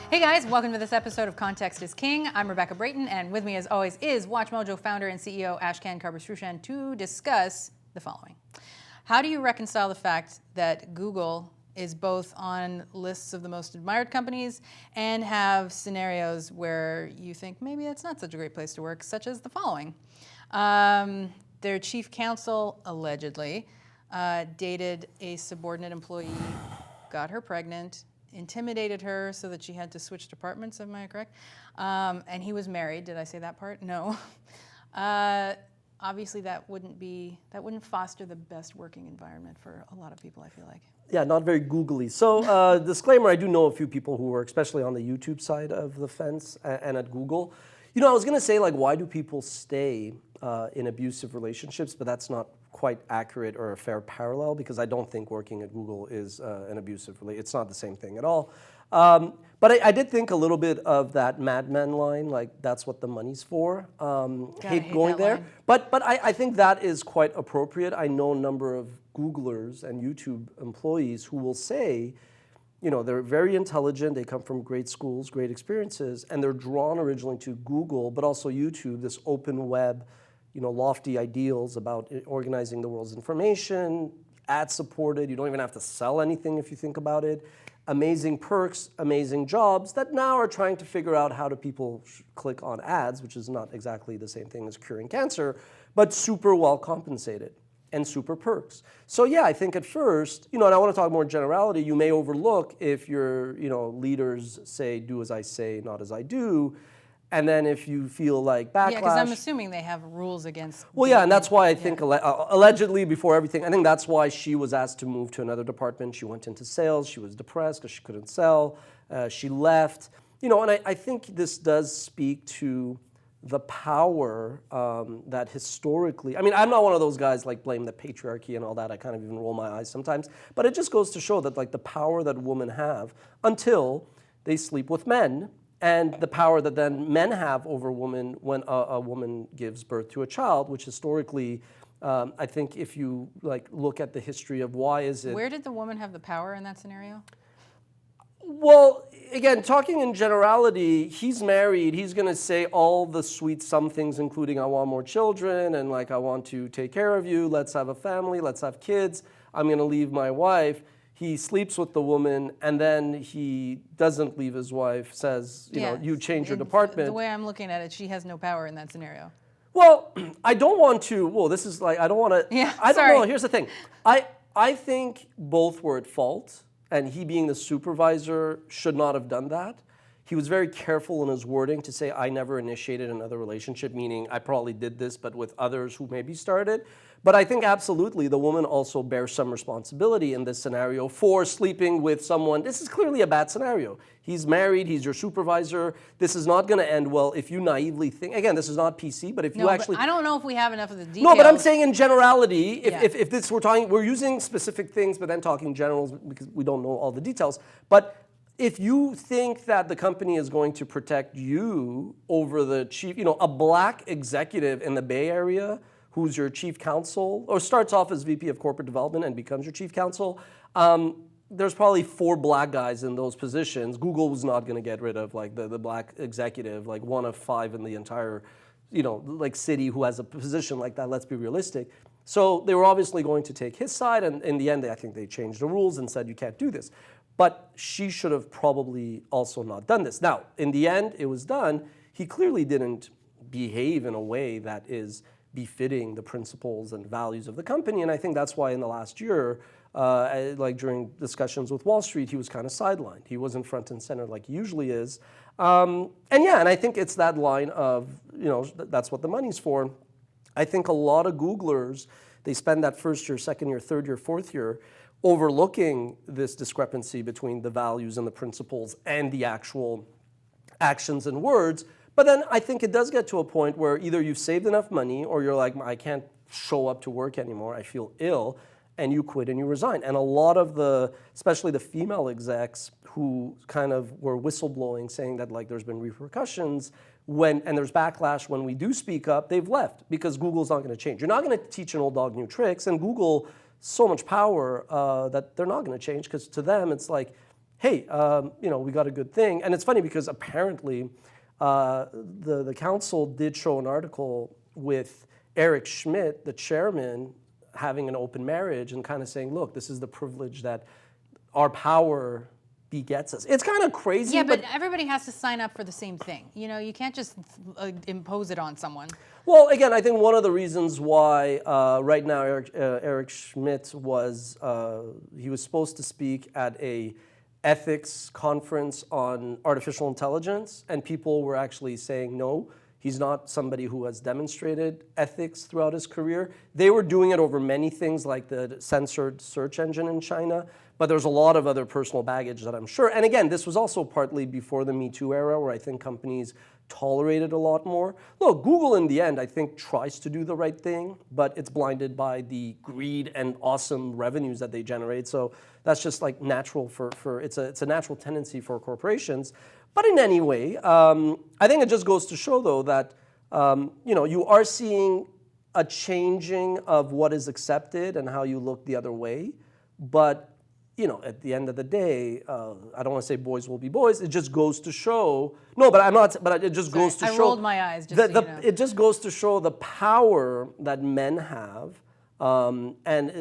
Hey guys, welcome to this episode of Context is King. I'm Rebecca Brayton, and with me as always is WatchMojo founder and CEO Ashkan Karbasfrooshan to discuss the following. How do you reconcile the fact that Google is both on lists of the most admired companies and have scenarios where you think maybe that's not such a great place to work, such as the following. Their chief counsel allegedly dated a subordinate employee, got her pregnant, intimidated her so that she had to switch departments, am I correct? And he was married. Did I say that part? No. Obviously that wouldn't foster the best working environment for a lot of people, I feel like. Yeah, not very googly. So disclaimer, I do know a few people who work, especially on the YouTube side of the fence and at Google. You know, I was gonna say, like, why do people stay in abusive relationships, but that's not quite accurate or a fair parallel, because I don't think working at Google is an abusive relationship. It's not the same thing at all. But I did think a little bit of that Mad Men line, like, that's what the money's for. Hate going there. But I think that is quite appropriate. I know a number of Googlers and YouTube employees who will say, you know, they're very intelligent, they come from great schools, great experiences, and they're drawn originally to Google, but also YouTube, this open web, you know, lofty ideals about organizing the world's information, ad-supported, you don't even have to sell anything if you think about it, amazing perks, amazing jobs that now are trying to figure out how do people click on ads, which is not exactly the same thing as curing cancer, but super well compensated and super perks. So yeah, I think at first, you know, and I want to talk more generality, you may overlook if your, you know, leaders say, do as I say, not as I do. And then if you feel like backlash. Yeah, because I'm assuming they have rules against. Well, yeah, and that's why I think allegedly before everything, I think that's why she was asked to move to another department. She went into sales. She was depressed because she couldn't sell. She left. You know, and I think this does speak to the power that historically, I mean, I'm not one of those guys like blame the patriarchy and all that. I kind of even roll my eyes sometimes. But it just goes to show that, like, the power that women have until they sleep with men, and the power that then men have over women when a woman gives birth to a child, which historically, I think if you like look at the history of why is it. Where did the woman have the power in that scenario? Well, again, talking in generality, he's married, he's gonna say all the sweet some things, including I want more children, and like I want to take care of you, let's have a family, let's have kids, I'm gonna leave my wife. He sleeps with the woman, and then he doesn't leave his wife, says, you know, you change your department. The way I'm looking at it, she has no power in that scenario. Well, I don't want to, well, this is like, I don't want to, yeah, I don't know, here's the thing. I think both were at fault, and he being the supervisor should not have done that. He was very careful in his wording to say, I never initiated another relationship, meaning I probably did this, but with others who maybe started. But I think absolutely the woman also bears some responsibility in this scenario for sleeping with someone. This is clearly a bad scenario. He's married, he's your supervisor. This is not going to end well if you naively think, again, this is not PC, but if you actually. I don't know if we have enough of the details. No, but I'm saying in generality, if this, we're using specific things, but then talking generals because we don't know all the details. But if you think that the company is going to protect you over the chief, you know, a black executive in the Bay Area who's your chief counsel, or starts off as VP of corporate development and becomes your chief counsel, there's probably 4 black guys in those positions. Google was not going to get rid of like the black executive, like one of 5 in the entire, you know, like city who has a position like that. Let's be realistic. So they were obviously going to take his side, and in the end, I think they changed the rules and said you can't do this. But she should have probably also not done this. Now, in the end, it was done. He clearly didn't behave in a way that is befitting the principles and values of the company, and I think that's why in the last year, like during discussions with Wall Street, he was kind of sidelined. He wasn't front and center like he usually is. And I think it's that line of, you know, that's what the money's for. I think a lot of Googlers, they spend that first year, second year, third year, fourth year overlooking this discrepancy between the values and the principles and the actual actions and words. But then I think it does get to a point where either you've saved enough money or you're like, I can't show up to work anymore, I feel ill, and you quit and you resign. And a lot of the, especially the female execs who kind of were whistleblowing, saying that like there's been repercussions and there's backlash when we do speak up, they've left because Google's not going to change. You're not going to teach an old dog new tricks, and Google so much power that they're not going to change, because to them it's like, hey, we got a good thing. And it's funny because apparently the council did show an article with Eric Schmidt, the chairman, having an open marriage and kind of saying, look, this is the privilege that our power begets us. It's kind of crazy. Yeah, but everybody has to sign up for the same thing. You can't just impose it on someone. Well, again, I think one of the reasons why right now Eric Schmidt he was supposed to speak at a ethics conference on artificial intelligence, and people were actually saying no. He's not somebody who has demonstrated ethics throughout his career. They were doing it over many things like the censored search engine in China, but there's a lot of other personal baggage that I'm sure. And again, this was also partly before the metoo era where I think companies tolerated a lot more. Look, Google in the end, I think, tries to do the right thing, but it's blinded by the greed and awesome revenues that they generate. So that's just like natural it's a natural tendency for corporations. But in any way, I think it just goes to show, though, that you are seeing a changing of what is accepted and how you look the other way. But at the end of the day, I don't want to say boys will be boys. It just goes to show. No, but I'm not. But it just goes to show. I rolled my eyes. It just goes to show the power that men have. And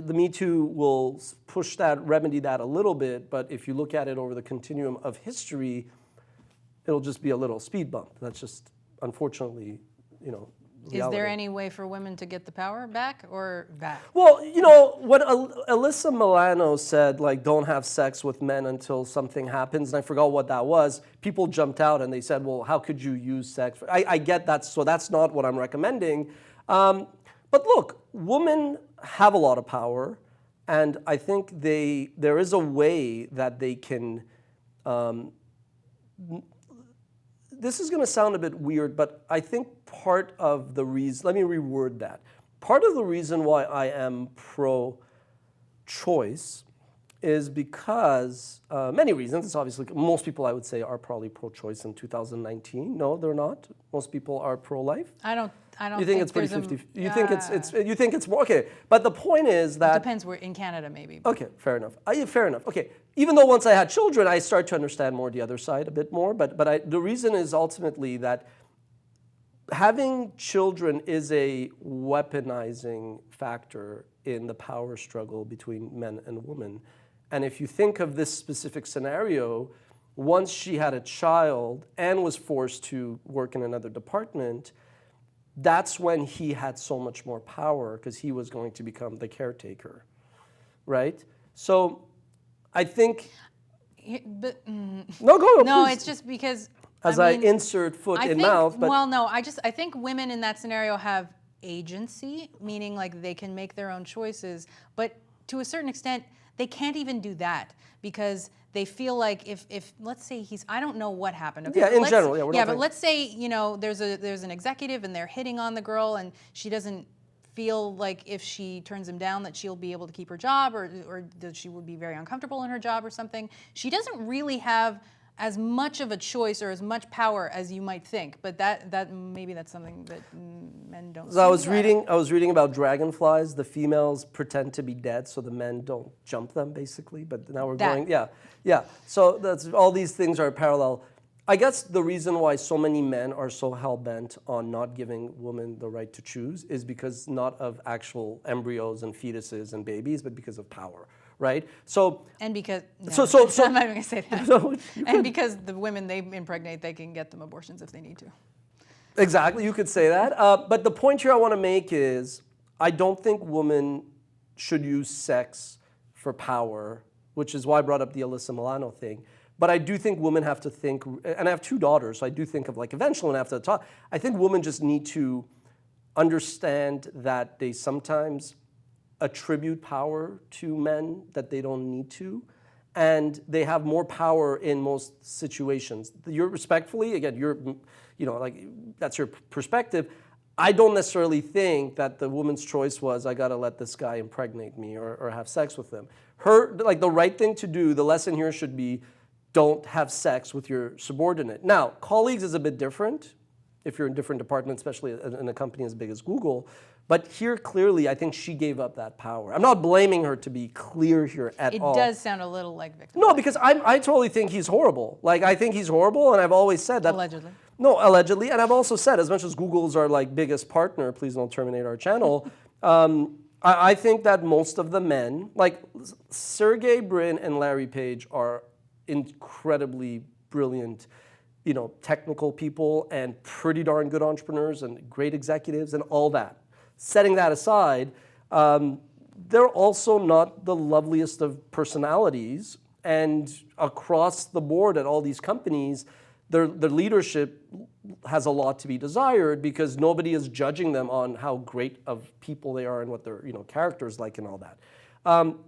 the Me Too will remedy that a little bit. But if you look at it over the continuum of history, it'll just be a little speed bump. That's just, unfortunately, reality. Is there any way for women to get the power back or back? Well, when Alyssa Milano said, like, don't have sex with men until something happens, and I forgot what that was, people jumped out and they said, well, how could you use sex? I get that, so that's not what I'm recommending. But look, women have a lot of power, and I think there is a way that they can... This is going to sound a bit weird, but I think part of the reason, let me reword that. Part of the reason why I am pro-choice is because, many reasons. It's obviously, most people I would say are probably pro-choice in 2019. No, they're not. Most people are pro-life. I don't You think it's pretty 50? You think you think it's more? Okay, but the point is that... It depends, we're in Canada maybe. Okay, fair enough. Fair enough. Okay, even though once I had children, I start to understand more the other side a bit more, but the reason is ultimately that having children is a weaponizing factor in the power struggle between men and women. And if you think of this specific scenario, once she had a child and was forced to work in another department, that's when he had so much more power because he was going to become the caretaker, right? So I think... No, go. No, please. it's just because... I insert foot in mouth, but... Well, no, I think women in that scenario have agency, meaning like they can make their own choices, but to a certain extent, they can't even do that because they feel like if let's say I don't know what happened. Okay? Yeah, in general, yeah. But let's say there's an executive and they're hitting on the girl and she doesn't feel like if she turns him down that she'll be able to keep her job or that she would be very uncomfortable in her job or something. She doesn't really have as much of a choice or as much power as you might think, but that maybe that's something that men don't. So I was reading about dragonflies. The females pretend to be dead, so the men don't jump them, basically. But now we're going, yeah. So that's all these things are parallel. I guess the reason why so many men are so hell bent on not giving women the right to choose is because not of actual embryos and fetuses and babies, but because of power. Right. So and because so I'm not even gonna say that. And because the women they impregnate, they can get them abortions if they need to. Exactly, you could say that. But the point here I want to make is I don't think women should use sex for power, which is why I brought up the Alyssa Milano thing. But I do think women have to think, and I have 2 daughters, so I do think of like eventually when I have to talk. I think women just need to understand that they sometimes attribute power to men that they don't need to, and they have more power in most situations. You're respectfully, again, like that's your perspective. I don't necessarily think that the woman's choice was, I gotta let this guy impregnate me or have sex with him. The right thing to do, the lesson here should be, don't have sex with your subordinate. Now, colleagues is a bit different if you're in different departments, especially in a company as big as Google. But here, clearly, I think she gave up that power. I'm not blaming her, to be clear here at all. It does sound a little like victim. No, because I totally think he's horrible. Like, I think he's horrible, and I've always said that. Allegedly. No, allegedly. And I've also said, as much as Google's our like biggest partner, please don't terminate our channel, I think that most of the men, like Sergey Brin and Larry Page, are incredibly brilliant, technical people and pretty darn good entrepreneurs and great executives and all that. Setting that aside, they're also not the loveliest of personalities, and across the board at all these companies, their leadership has a lot to be desired because nobody is judging them on how great of people they are and what their character's like and all that.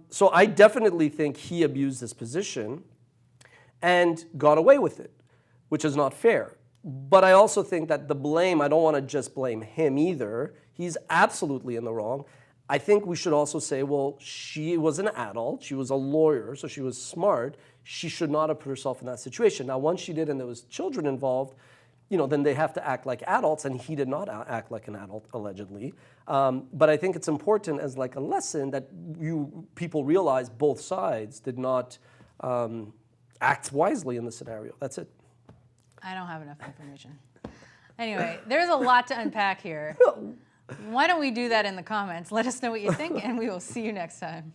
So I definitely think he abused his position and got away with it, which is not fair. But I also think that the blame, I don't want to just blame him either. He's absolutely in the wrong. I think we should also say, well, she was an adult. She was a lawyer, so she was smart. She should not have put herself in that situation. Now, once she did and there was children involved, then they have to act like adults, and he did not act like an adult, allegedly. But I think it's important as like a lesson that people realize both sides did not act wisely in the scenario. That's it. I don't have enough information. Anyway, there's a lot to unpack here. Why don't we do that in the comments? Let us know what you think, and we will see you next time.